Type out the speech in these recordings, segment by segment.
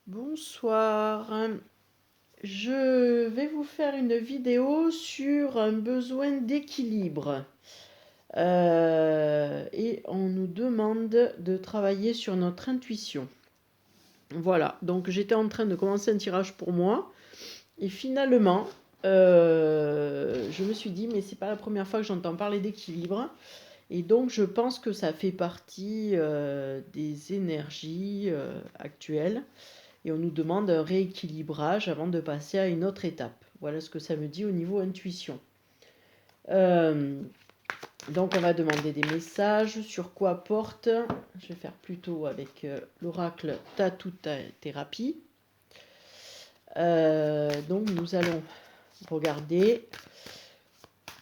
Bonsoir. Je vais vous faire une vidéo sur un besoin d'équilibre. Et on nous demande de travailler sur notre intuition. Voilà, donc j'étais en train de commencer un tirage pour moi. Et finalement, je me suis dit, mais c'est pas la première fois que j'entends parler d'équilibre. Et donc je pense que ça fait partie des énergies actuelles. Et on nous demande un rééquilibrage avant de passer à une autre étape. Voilà ce que ça me dit au niveau intuition. Donc on va demander des messages sur quoi porte. Je vais faire plutôt avec l'oracle Tattoo Thérapie. Donc nous allons regarder.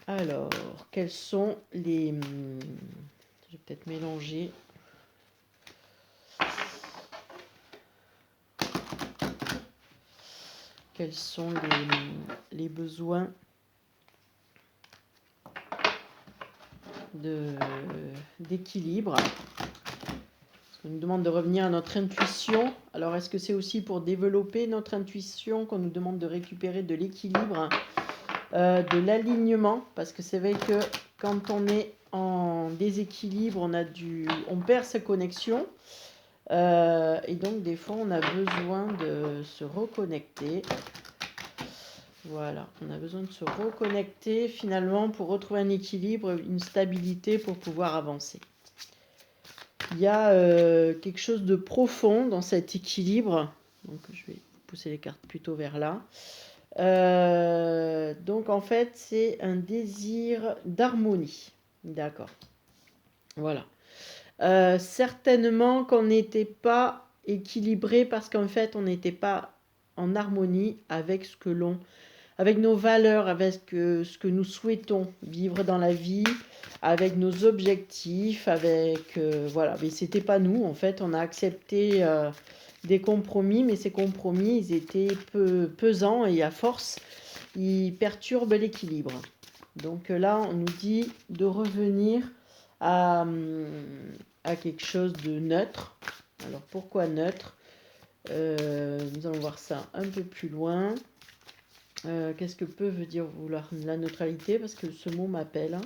Alors, quels sont les... Je vais peut-être mélanger. Quels sont les besoins d'équilibre. On nous demande de revenir à notre intuition. Alors, est-ce que c'est aussi pour développer notre intuition qu'on nous demande de récupérer de l'équilibre, de l'alignement? Parce que c'est vrai que quand on est en déséquilibre, on perd sa connexion. Et donc, des fois, on a besoin de se reconnecter. Voilà, on a besoin de se reconnecter finalement pour retrouver un équilibre, une stabilité pour pouvoir avancer. Il y a quelque chose de profond dans cet équilibre. Donc je vais pousser les cartes plutôt vers là. Donc en fait, c'est un désir d'harmonie. D'accord. Voilà. Certainement qu'on n'était pas équilibré parce qu'en fait, on n'était pas en harmonie avec avec nos valeurs, avec ce que nous souhaitons vivre dans la vie, avec nos objectifs, voilà. Mais c'était pas nous, en fait, on a accepté des compromis, mais ces compromis, ils étaient pesants et à force, ils perturbent l'équilibre. Donc là, on nous dit de revenir à, quelque chose de neutre. Alors pourquoi neutre? Nous allons voir ça un peu plus loin. Qu'est-ce que peut dire vouloir la neutralité? Parce que ce mot m'appelle.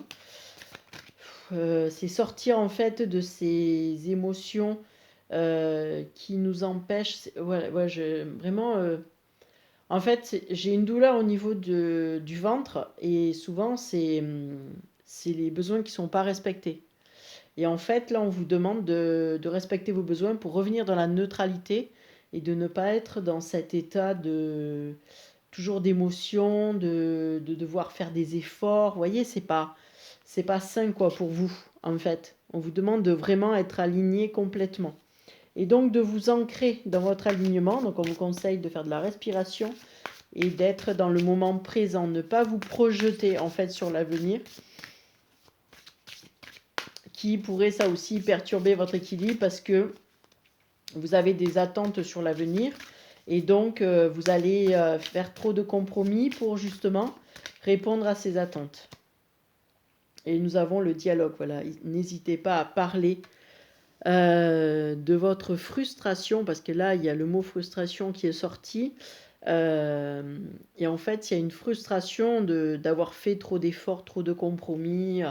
C'est sortir en fait de ces émotions qui nous empêchent. Voilà, vraiment. En fait, j'ai une douleur au niveau du ventre et souvent c'est les besoins qui ne sont pas respectés. Et en fait, là, on vous demande de respecter vos besoins pour revenir dans la neutralité et de ne pas être dans cet état de toujours d'émotion, de devoir faire des efforts. Vous voyez, c'est pas sain quoi pour vous, en fait. On vous demande de vraiment être aligné complètement. Et donc de vous ancrer dans votre alignement. Donc on vous conseille de faire de la respiration et d'être dans le moment présent. Ne pas vous projeter en fait sur l'avenir, qui pourrait ça aussi perturber votre équilibre parce que vous avez des attentes sur l'avenir. Et donc, vous allez faire trop de compromis pour justement répondre à ces attentes. Et nous avons le dialogue, voilà. N'hésitez pas à parler de votre frustration, parce que là, il y a le mot frustration qui est sorti. Et en fait, il y a une frustration d'avoir fait trop d'efforts, trop de compromis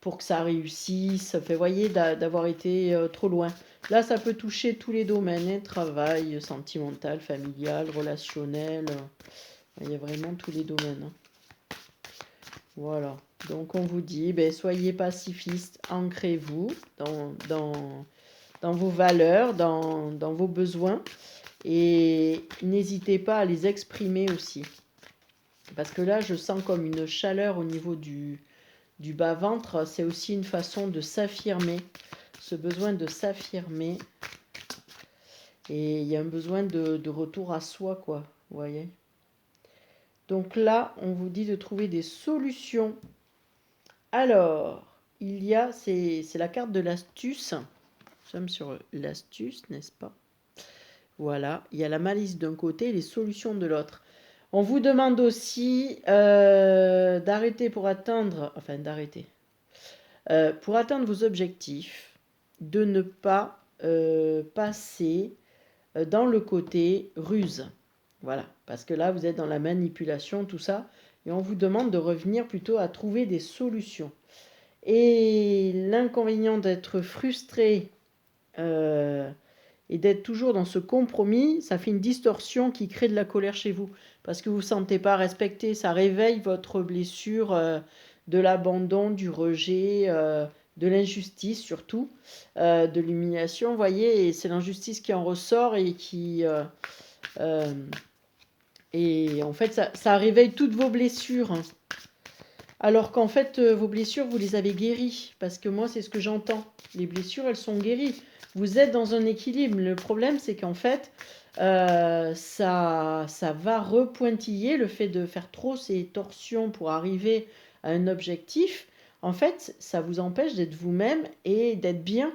pour que ça réussisse. Vous voyez, d'avoir été trop loin. Là, ça peut toucher tous les domaines, hein, travail, sentimental, familial, relationnel. Il y a vraiment tous les domaines. Hein. Voilà. Donc, on vous dit, soyez pacifiste, ancrez-vous dans vos valeurs, dans vos besoins. Et n'hésitez pas à les exprimer aussi. Parce que là, je sens comme une chaleur au niveau du bas-ventre. C'est aussi une façon de s'affirmer. Ce besoin de s'affirmer. Et il y a un besoin de retour à soi, quoi. Vous voyez? Donc là, on vous dit de trouver des solutions. Alors, c'est la carte de l'astuce. Nous sommes sur l'astuce, n'est-ce pas? Voilà, il y a la malice d'un côté et les solutions de l'autre. On vous demande aussi d'arrêter pour atteindre vos objectifs, de ne pas passer dans le côté ruse. Voilà, parce que là, vous êtes dans la manipulation, tout ça, et on vous demande de revenir plutôt à trouver des solutions. Et l'inconvénient d'être frustré et d'être toujours dans ce compromis, ça fait une distorsion qui crée de la colère chez vous, parce que vous ne vous sentez pas respecté, ça réveille votre blessure de l'abandon, du rejet, de l'injustice surtout, de l'humiliation, vous voyez, et c'est l'injustice qui en ressort et qui... et en fait, ça réveille toutes vos blessures. Alors qu'en fait, vos blessures, vous les avez guéries. Parce que moi, c'est ce que j'entends. Les blessures, elles sont guéries. Vous êtes dans un équilibre. Le problème, c'est qu'en fait, ça va repointiller le fait de faire trop ces torsions pour arriver à un objectif. En fait, ça vous empêche d'être vous-même et d'être bien.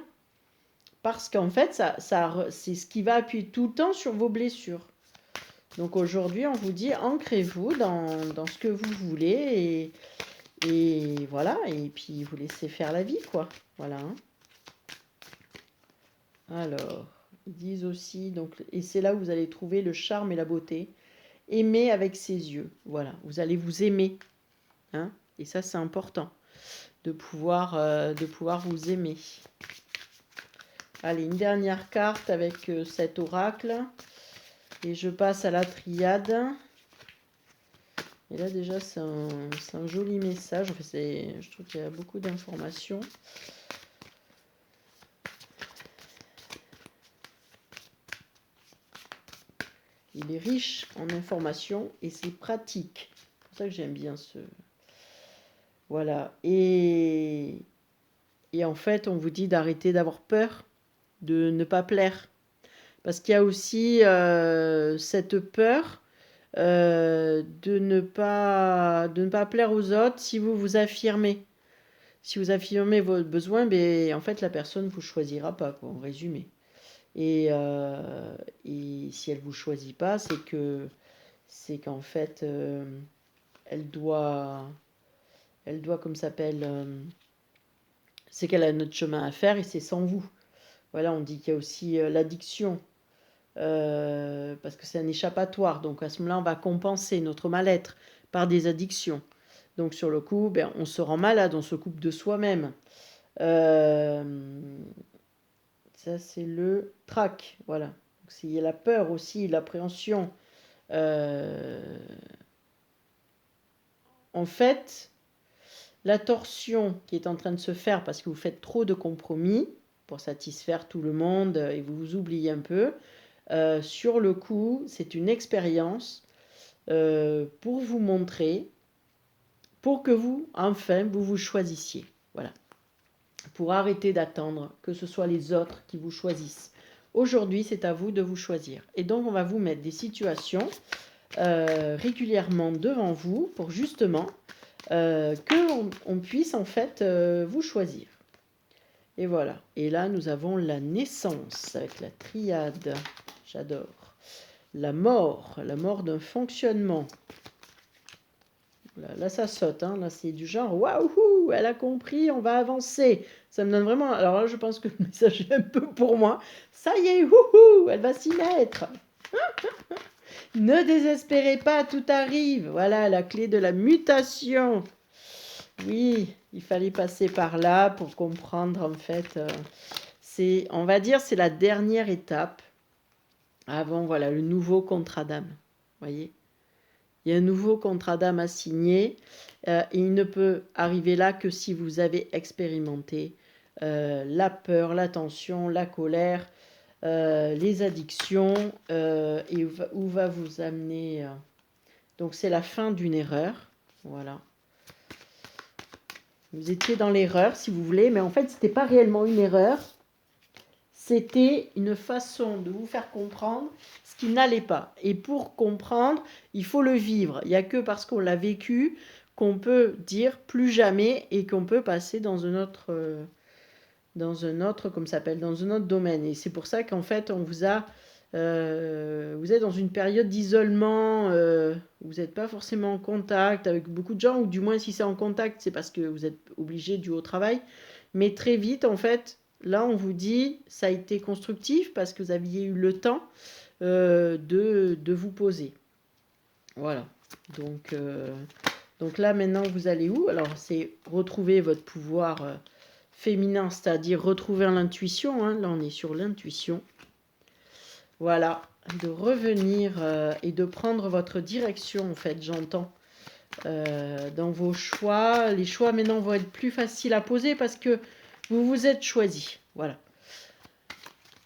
Parce qu'en fait, c'est ce qui va appuyer tout le temps sur vos blessures. Donc aujourd'hui, on vous dit, ancrez-vous dans ce que vous voulez et voilà, et puis vous laissez faire la vie, quoi. Voilà. Hein. Alors, ils disent aussi, donc, et c'est là où vous allez trouver le charme et la beauté. Aimer avec ses yeux. Voilà, vous allez vous aimer. Hein, et ça, c'est important de pouvoir vous aimer. Allez, une dernière carte avec cet oracle. Et je passe à la triade. Et là, déjà, c'est un joli message. En fait, je trouve qu'il y a beaucoup d'informations. Il est riche en informations et c'est pratique. C'est pour ça que j'aime bien ce... Voilà. Et en fait, on vous dit d'arrêter d'avoir peur, de ne pas plaire. Parce qu'il y a aussi cette peur de ne pas plaire aux autres si vous vous affirmez. Si vous affirmez vos besoins, ben, en fait, la personne ne vous choisira pas, quoi, en résumé. Et si elle ne vous choisit pas, c'est qu'en fait, elle doit, comme ça s'appelle, c'est qu'elle a notre chemin à faire et c'est sans vous. Voilà, on dit qu'il y a aussi l'addiction. Parce que c'est un échappatoire. Donc à ce moment-là, on va compenser notre mal-être par des addictions. Donc sur le coup, ben, on se rend malade, on se coupe de soi-même. Ça, c'est le trac. Voilà. Donc, il y a la peur aussi, l'appréhension. En fait, la torsion qui est en train de se faire parce que vous faites trop de compromis pour satisfaire tout le monde et vous vous oubliez un peu, sur le coup, c'est une expérience pour vous montrer, pour que vous, enfin, vous choisissiez. Voilà. Pour arrêter d'attendre que ce soit les autres qui vous choisissent. Aujourd'hui, c'est à vous de vous choisir. Et donc, on va vous mettre des situations régulièrement devant vous pour justement qu'on puisse en fait vous choisir. Et voilà. Et là, nous avons la naissance avec la triade. J'adore. La mort d'un fonctionnement. Là, ça saute. Hein. Là, c'est du genre, waouh, elle a compris, on va avancer. Ça me donne vraiment... Alors là, je pense que le message est un peu pour moi. Ça y est, wouhou, elle va s'y mettre. Ne désespérez pas, tout arrive. Voilà, la clé de la mutation. Oui, il fallait passer par là pour comprendre, en fait. On va dire, c'est la dernière étape avant, voilà, le nouveau contrat d'âme. Voyez ? Il y a un nouveau contrat d'âme à signer et il ne peut arriver là que si vous avez expérimenté la peur, la tension, la colère, les addictions et où va vous amener. Donc c'est la fin d'une erreur. Voilà. Vous étiez dans l'erreur si vous voulez, mais en fait ce n'était pas réellement une erreur. C'était une façon de vous faire comprendre ce qui n'allait pas. Et pour comprendre, il faut le vivre. Il n'y a que parce qu'on l'a vécu qu'on peut dire plus jamais et qu'on peut passer dans un autre, comme ça s'appelle, dans un autre domaine. Et c'est pour ça qu'en fait, on vous a, vous êtes dans une période d'isolement. Vous n'êtes pas forcément en contact avec beaucoup de gens, ou du moins si c'est en contact, c'est parce que vous êtes obligé dû au travail. Mais très vite, en fait, là, on vous dit, ça a été constructif parce que vous aviez eu le temps de vous poser. Voilà. Donc là, maintenant, vous allez où? Alors, c'est retrouver votre pouvoir féminin, c'est-à-dire retrouver l'intuition. Hein. Là, on est sur l'intuition. Voilà. De revenir et de prendre votre direction, en fait, j'entends. Dans vos choix. Les choix, maintenant, vont être plus faciles à poser parce que vous vous êtes choisi. Voilà.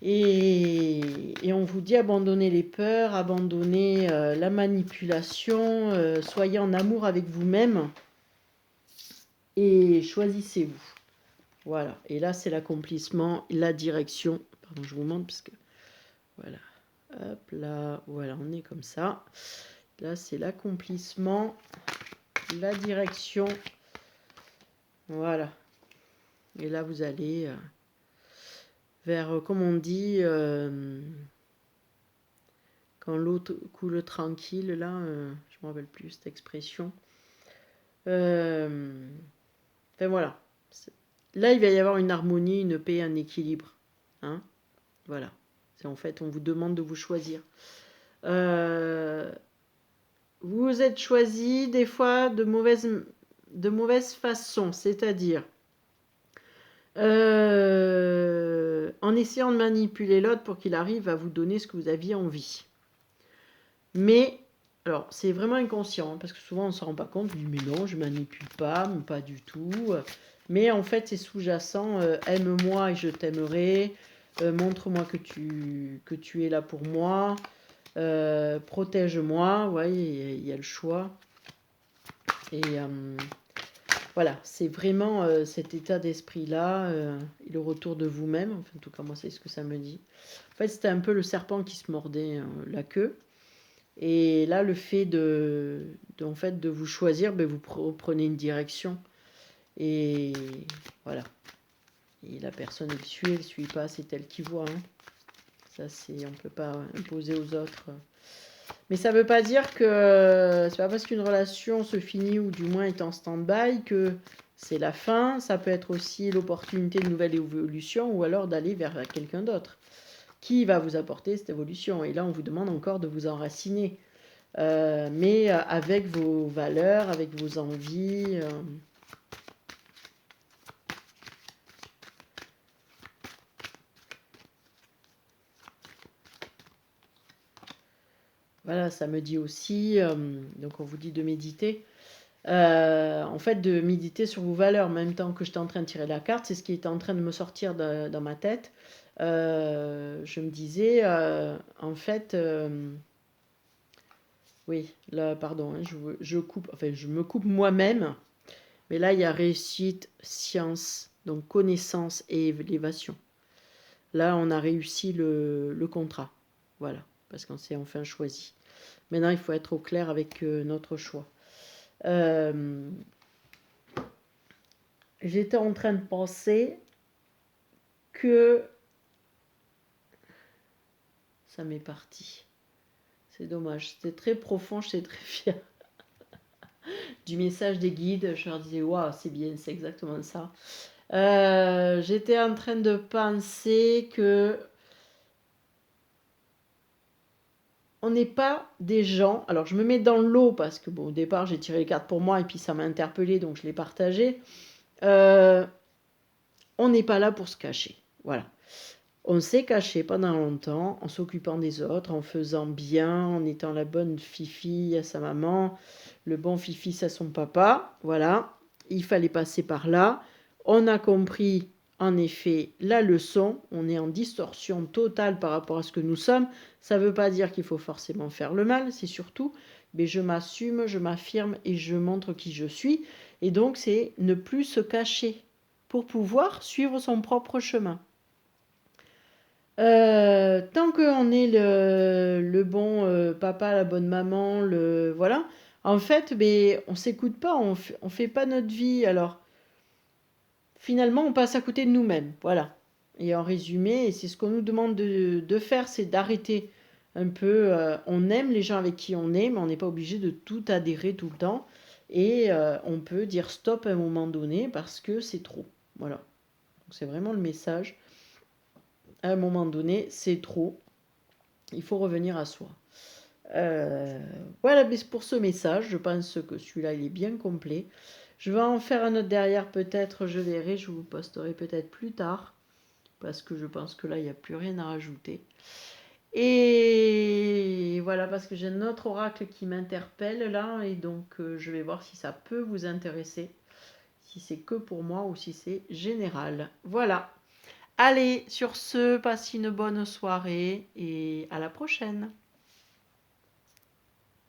Et on vous dit abandonnez les peurs, abandonnez la manipulation, soyez en amour avec vous-même et choisissez-vous. Voilà. Et là, c'est l'accomplissement, la direction. Pardon, je vous montre parce que... Voilà. Hop là. Voilà, on est comme ça. Là, c'est l'accomplissement, la direction. Voilà. Et là, vous allez vers, comme on dit... quand l'eau coule tranquille, là, je ne me rappelle plus cette expression. Enfin voilà. Là, il va y avoir une harmonie, une paix, un équilibre. Hein, voilà. C'est en fait, on vous demande de vous choisir. Vous êtes choisi des fois de mauvaise façon, c'est-à-dire en essayant de manipuler l'autre pour qu'il arrive à vous donner ce que vous aviez envie. Mais, alors, c'est vraiment inconscient, hein, parce que souvent on ne s'en rend pas compte, on dit mais non, je ne manipule pas, mais pas du tout. Mais en fait, c'est sous-jacent, aime-moi et je t'aimerai, montre-moi que tu es là pour moi, protège-moi, vous voyez, il y a le choix. Et voilà, c'est vraiment cet état d'esprit-là, et le retour de vous-même, enfin, en tout cas moi c'est ce que ça me dit. En fait, c'était un peu le serpent qui se mordait la queue. Et là, le fait en fait, de vous choisir, ben, vous prenez une direction. Et voilà. Et la personne, elle ne suit pas, c'est elle qui voit. Hein. Ça, on ne peut pas imposer aux autres. Mais ça ne veut pas dire que c'est pas parce qu'une relation se finit ou du moins est en stand-by que c'est la fin. Ça peut être aussi l'opportunité de nouvelle évolution ou alors d'aller vers quelqu'un d'autre qui va vous apporter cette évolution. Et là, on vous demande encore de vous enraciner. Mais avec vos valeurs, avec vos envies. Voilà, ça me dit aussi, donc on vous dit de méditer. En fait, de méditer sur vos valeurs, en même temps que j'étais en train de tirer la carte, c'est ce qui était en train de me sortir dans ma tête. Je me disais, en fait, oui, là, pardon, hein, je coupe, enfin, je me coupe moi-même. Mais là, il y a réussite, science, donc connaissance et élévation. Là, on a réussi le contrat. Voilà, parce qu'on s'est enfin choisi. Maintenant, il faut être au clair avec notre choix. J'étais en train de penser que... Ça m'est parti. C'est dommage. C'était très profond, j'étais très fière du message des guides. Je leur disais, waouh, c'est bien, c'est exactement ça. J'étais en train de penser que on n'est pas des gens... Alors, je me mets dans l'eau parce que, bon, au départ, j'ai tiré les cartes pour moi et puis ça m'a interpellée, donc je l'ai partagé. On n'est pas là pour se cacher. Voilà. On s'est caché pendant longtemps en s'occupant des autres, en faisant bien, en étant la bonne fifi à sa maman, le bon fifi à son papa. Voilà. Il fallait passer par là. On a compris en effet la leçon. On est en distorsion totale par rapport à ce que nous sommes. Ça ne veut pas dire qu'il faut forcément faire le mal, c'est surtout, mais je m'assume, je m'affirme et je montre qui je suis. Et donc c'est ne plus se cacher pour pouvoir suivre son propre chemin. Tant qu'on est le bon papa, la bonne maman, voilà. En fait, mais on s'écoute pas, on fait pas notre vie. Alors, finalement, on passe à côté de nous-mêmes. Voilà. Et en résumé, et c'est ce qu'on nous demande de faire, c'est d'arrêter un peu. On aime les gens avec qui on est, mais on n'est pas obligé de tout adhérer tout le temps. Et on peut dire stop à un moment donné parce que c'est trop. Voilà. Donc, c'est vraiment le message. À un moment donné, c'est trop. Il faut revenir à soi. Voilà pour ce message. Je pense que celui-là, il est bien complet. Je vais en faire un autre derrière, peut-être, je verrai. Je vous posterai peut-être plus tard. Parce que je pense que là, il n'y a plus rien à rajouter. Et voilà, parce que j'ai un autre oracle qui m'interpelle là. Et donc, je vais voir si ça peut vous intéresser. Si c'est que pour moi ou si c'est général. Voilà. Allez, sur ce, passez une bonne soirée et à la prochaine.